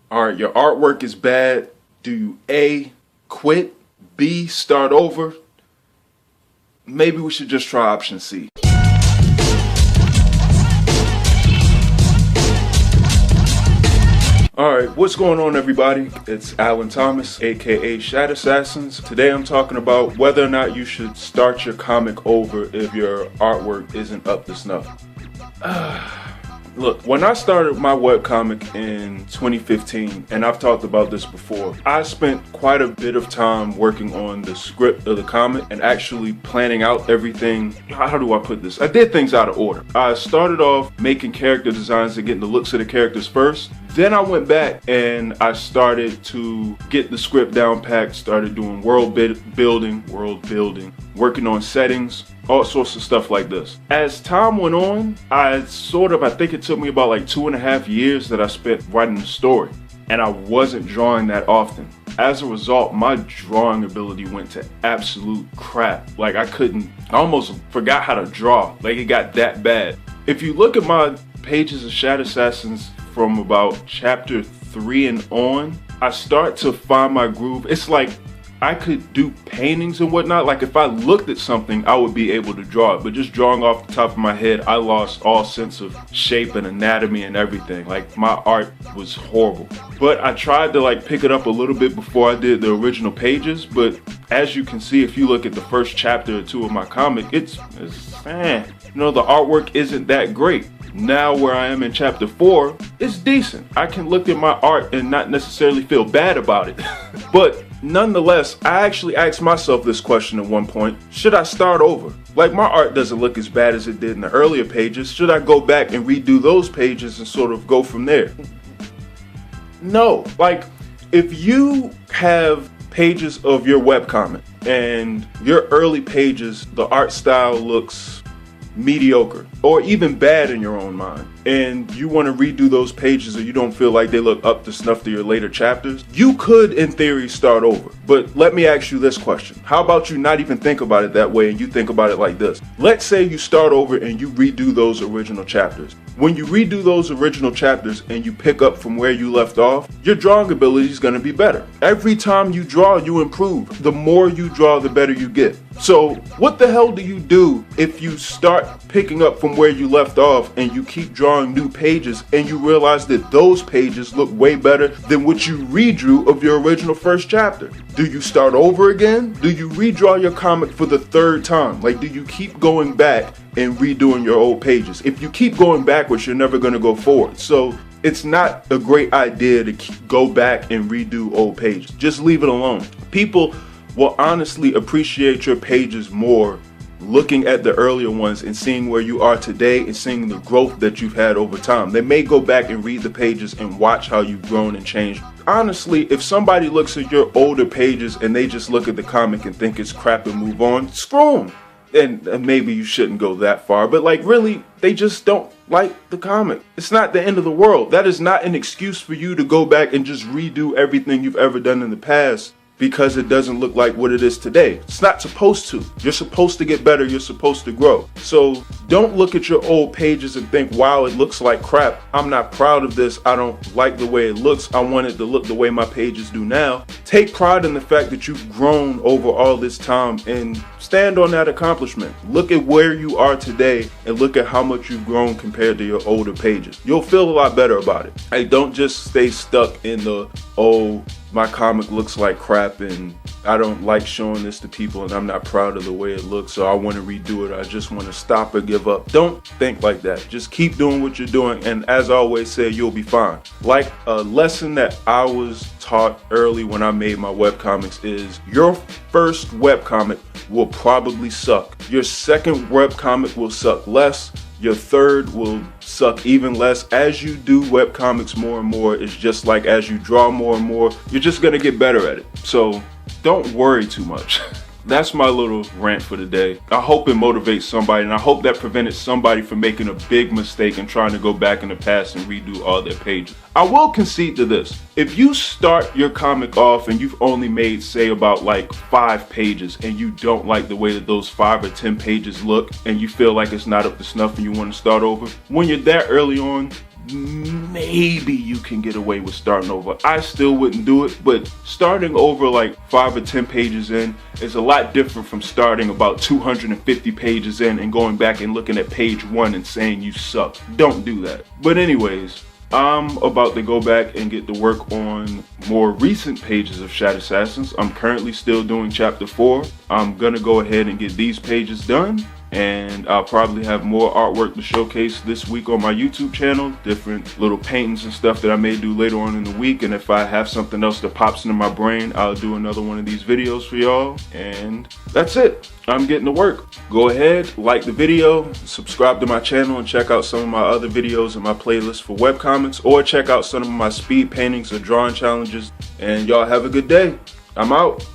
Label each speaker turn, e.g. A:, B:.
A: Alright, your artwork is bad. Do you A, quit, B, start over? Maybe we should just try option C. Alright, what's going on everybody? It's Alan Thomas, aka Shat Assassins. Today I'm talking about whether or not you should start your comic over if your artwork isn't up to snuff. Look, when I started my webcomic in 2015, and I've talked about this before, I spent quite a bit of time working on the script of the comic and actually planning out everything. How do I put this? I did things out of order. I started off making character designs and getting the looks of the characters first. Then I went back and I started to get the script down packed, started doing world building, working on settings, all sorts of stuff like this. As time went on, I think it took me about like 2.5 years that I spent writing the story. And I wasn't drawing that often. As a result, my drawing ability went to absolute crap. Like I almost forgot how to draw. Like it got that bad. If you look at my pages of Shat Assassins from about chapter 3 and on, I start to find my groove. It's like I could do paintings and whatnot. Like if I looked at something, I would be able to draw it. But just drawing off the top of my head, I lost all sense of shape and anatomy and everything. Like my art was horrible. But I tried to like pick it up a little bit before I did the original pages. But as you can see, if you look at the first chapter or two of my comic, it's the artwork isn't that great. Now where I am in chapter 4, it's decent. I can look at my art and not necessarily feel bad about it. But nonetheless, I actually asked myself this question at one point. Should I start over? Like my art doesn't look as bad as it did in the earlier pages. Should I go back and redo those pages and sort of go from there? No. Like if you have pages of your webcomic and your early pages, the art style looks mediocre or even bad in your own mind, and you want to redo those pages or you don't feel like they look up to snuff to your later chapters, you could in theory start over. But let me ask you this question. How about you not even think about it that way and you think about it like this? Let's say you start over and you redo those original chapters. When you redo those original chapters and you pick up from where you left off, your drawing ability is going to be better. Every time you draw, you improve. The more you draw, the better you get. So what the hell do you do if you start picking up from where you left off and you keep drawing new pages and you realize that those pages look way better than what you redrew of your original first chapter? Do you start over again? Do you redraw your comic for the third time? Like, do you keep going back and redoing your old pages? If you keep going backwards, you're never going to go forward. So it's not a great idea to go back and redo old pages. Just leave it alone. People will honestly appreciate your pages more looking at the earlier ones and seeing where you are today and seeing the growth that you've had over time. They may go back and read the pages and watch how you've grown and changed. Honestly, if somebody looks at your older pages and they just look at the comic and think it's crap and move on, screw them. And maybe you shouldn't go that far, but like really, they just don't like the comic. It's not the end of the world. That is not an excuse for you to go back and just redo everything you've ever done in the past because it doesn't look like what it is today. It's not supposed to. You're supposed to get better. You're supposed to grow. So don't look at your old pages and think, wow, it looks like crap. I'm not proud of this. I don't like the way it looks. I want it to look the way my pages do now. Take pride in the fact that you've grown over all this time and stand on that accomplishment. Look at where you are today and look at how much you've grown compared to your older pages. You'll feel a lot better about it. Hey, don't just stay stuck in the, oh, my comic looks like crap and I don't like showing this to people and I'm not proud of the way it looks, so I want to redo it. I just want to stop or give up. Don't think like that. Just keep doing what you're doing, and as I always say, you'll be fine. Like a lesson that I was taught early when I made my webcomics is your first webcomic will probably suck. Your second webcomic will suck less. Your third will suck even less. As you do webcomics more and more, it's just like as you draw more and more, you're just gonna get better at it. So don't worry too much. That's my little rant for today. I hope it motivates somebody, and I hope that prevented somebody from making a big mistake and trying to go back in the past and redo all their pages. I will concede to this. If you start your comic off and you've only made, say, about like 5 pages and you don't like the way that those 5 or 10 pages look and you feel like it's not up to snuff and you want to start over, when you're that early on, maybe you can get away with starting over. I still wouldn't do it, but starting over like 5 or 10 pages in is a lot different from starting about 250 pages in and going back and looking at page 1 and saying you suck. Don't do that. But anyways, I'm about to go back and get to work on more recent pages of Shadow Assassins. I'm currently still doing chapter 4. I'm gonna go ahead and get these pages done, and I'll probably have more artwork to showcase this week on my YouTube channel, different little paintings and stuff that I may do later on in the week. And if I have something else that pops into my brain, I'll do another one of these videos for y'all. And that's it. I'm getting to work. Go ahead, like the video, subscribe to my channel, and check out some of my other videos in my playlist for webcomics, or check out some of my speed paintings or drawing challenges. And y'all have a good day. I'm out.